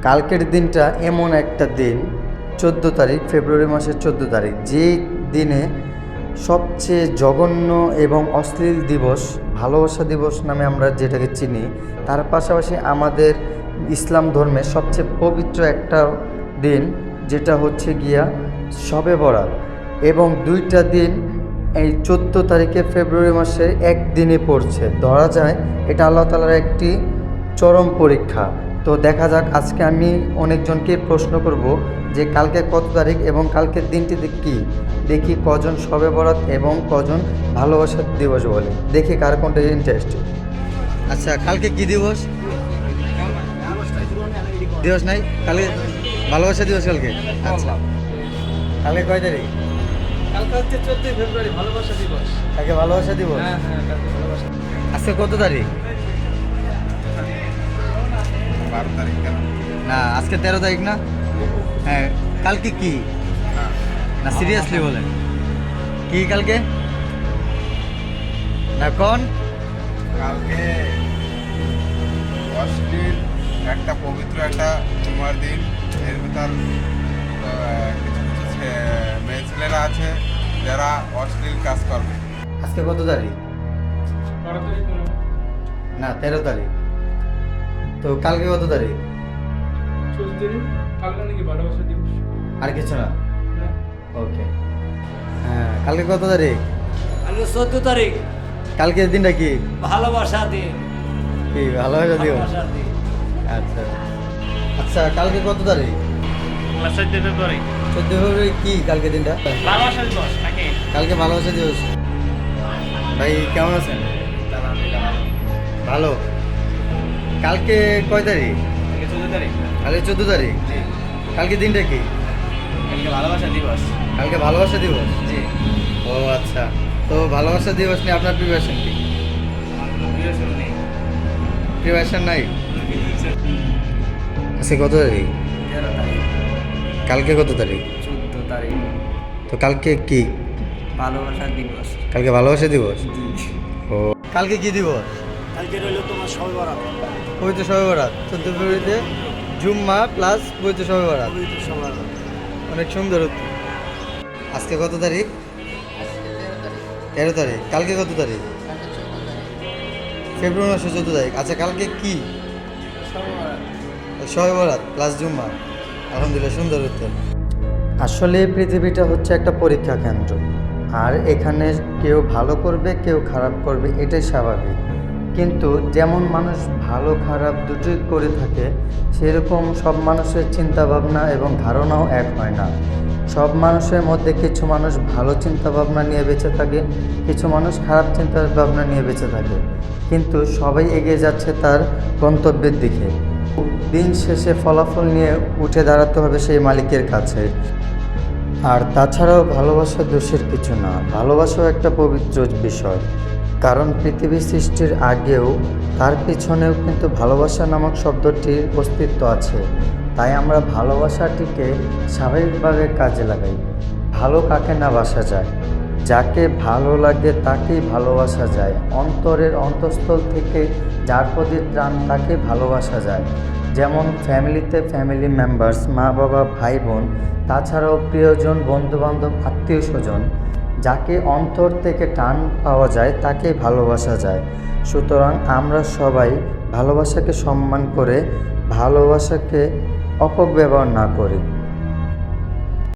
কালকের দিনটা এমন একটা দিন, 14 তারিখ, ফেব্রুয়ারি মাসের 14 তারিখ, যে দিনে সবচেয়ে জঘন্য এবং অশ্লীল দিবস, ভালোবাসা দিবস নামে আমরা যেটাকে চিনি, তার পাশাপাশি আমাদের ইসলাম ধর্মের সবচেয়ে পবিত্র একটা দিন, যেটা হচ্ছে গিয়া শবে বরাত। এবং দুইটা দিন এই 14 তারিখে ফেব্রুয়ারি মাসের একদিনে পড়ছে। ধরা যায় এটা আল্লাহ তাআলার একটি চরম পরীক্ষা। তো দেখা যাক, আজকে আমি অনেকজনকে প্রশ্ন করব যে কালকে কত তারিখ এবং কালকের দিনটিতে কী, দেখি কজন শবে বরাত এবং কজন ভালোবাসার দিবস বলে, দেখি কার কোনটা ইন্টারেস্টিং। আচ্ছা, কালকে কি দিবস? দিবস নাই কালকে? ভালোবাসা দিবস কালকে? আচ্ছা, কালকে কয় তারিখ? কালকে হচ্ছে 14 ফেব্রুয়ারি, ভালোবাসা দিবস। কালকে ভালোবাসা দিবস। হ্যাঁ হ্যাঁ, কালকে ভালোবাসা। আজকে কত তারিখ? 12 তারিখ কেন? না, আজকে 13 তারিখ না? হ্যাঁ, কালকে কি? না সিরিয়াসলি বলেন, কি কালকে? না কোন? কালকে অশ্লীল একটা পবিত্র একটা জুমার দিন। এর ভিতর কিছু কিছু মেয়ে ছেলেরা আছে যারা অশ্লীল কাজ করবে। আজকে কত তারিখ? 12 তারিখ হলো। না, 13 তারিখ। তো কালকে কত তারিখ? 14 তারিখ। কালকে নাকি ভালোবাসা দিবস? আর কিছু না? না। ওকে। হ্যাঁ, কালকে কত তারিখ? কালকে 14 তারিখ, কালকের দিনটা কি? ভালোবাসা দিন। কি ভালোবাসা দিবস? ভালোবাসা দিন। আচ্ছা আচ্ছা, কালকে কত তারিখ? 14 ফেব্রুয়ারি, 14 ফেব্রুয়ারি। কি কালকে দিনটা? ভালোবাসা দিবস নাকি? কালকে ভালোবাসা দিবস। ভাই কেমন আছেন? ভালো। কালকে কয় তারিখ? কালকে 14 তারিখ। কালকে 14 তারিখ। কালকে দিনটা কি? কালকে ভালোবাসা দিবস। কালকে ভালোবাসা দিবস। জি। ও আচ্ছা, তো ভালোবাসা দিবস নিয়ে আপনার প্রিপারেশন কি? প্রিপারেশন নেই। প্রিপারেশন নাই? আজকে কত তারিখ? 13 তারিখ। কালকে কত তারিখ? 14 তারিখ, তো কালকে কি? ভালোবাসা দিবস। কালকে ভালোবাসা দিবস। ও, কালকে কি দিবস? কালকে রইল তোমার শবে বরাত, পবিত্র শবে বরাত। 14 ফেব্রুয়ারিতে জুম্মা প্লাস পবিত্র শবে বরাত। পবিত্র শবে বরাত। অনেক সুন্দর উত্তর। আজকে কত তারিখ? 13 তারিখ। কালকে কত তারিখ? ফেব্রুয়ারি মাসের 14 তারিখ। আচ্ছা, কালকে কি? শবে বরাত প্লাস জুম্মা। আলহামদুলিল্লাহ, সুন্দর উত্তর। আসলে পৃথিবীটা হচ্ছে একটা পরীক্ষা কেন্দ্র, আর এখানে কেউ ভালো করবে কেউ খারাপ করবে, এটাই স্বাভাবিক। কিন্তু যেমন মানুষ ভালো খারাপ দুটোই করে থাকে, সেরকম সব মানুষের চিন্তাভাবনা এবং ধারণাও এক হয় না। সব মানুষের মধ্যে কিছু মানুষ ভালো চিন্তাভাবনা নিয়ে বেঁচে থাকে, কিছু মানুষ খারাপ চিন্তাভাবনা নিয়ে বেঁচে থাকে, কিন্তু সবাই এগিয়ে যাচ্ছে তার গন্তব্যের দিকে। দিন শেষে ফলাফল নিয়ে উঠে দাঁড়াতে হবে সেই মালিকের কাছে। আর তাছাড়াও ভালোবাসা দোষের কিছু না, ভালোবাসাও একটা পবিত্র বিষয়। কারণ পৃথিবী সৃষ্টির আগেও তার পিছনেও কিন্তু ভালোবাসা নামক শব্দটির অস্তিত্ব আছে। তাই আমরা ভালোবাসাটিকে স্বাভাবিকভাবে কাজে লাগাই। ভালো কাকে না বাসা যায়? যাকে ভালো লাগে তাকেই ভালোবাসা যায়। অন্তরের অন্তঃস্থল থেকে যার প্রতি টান তাকে ভালোবাসা যায়। যেমন ফ্যামিলিতে ফ্যামিলি মেম্বার্স, মা বাবা, ভাই বোন, তাছাড়াও প্রিয়জন, বন্ধুবান্ধব, আত্মীয় স্বজন, যাকে অন্তর থেকে টান পাওয়া যায় তাকে ভালোবাসা যায়। সুতরাং আমরা সবাই ভালোবাসাকে সম্মান করে ভালোবাসাকে অপব্যবহার না করি।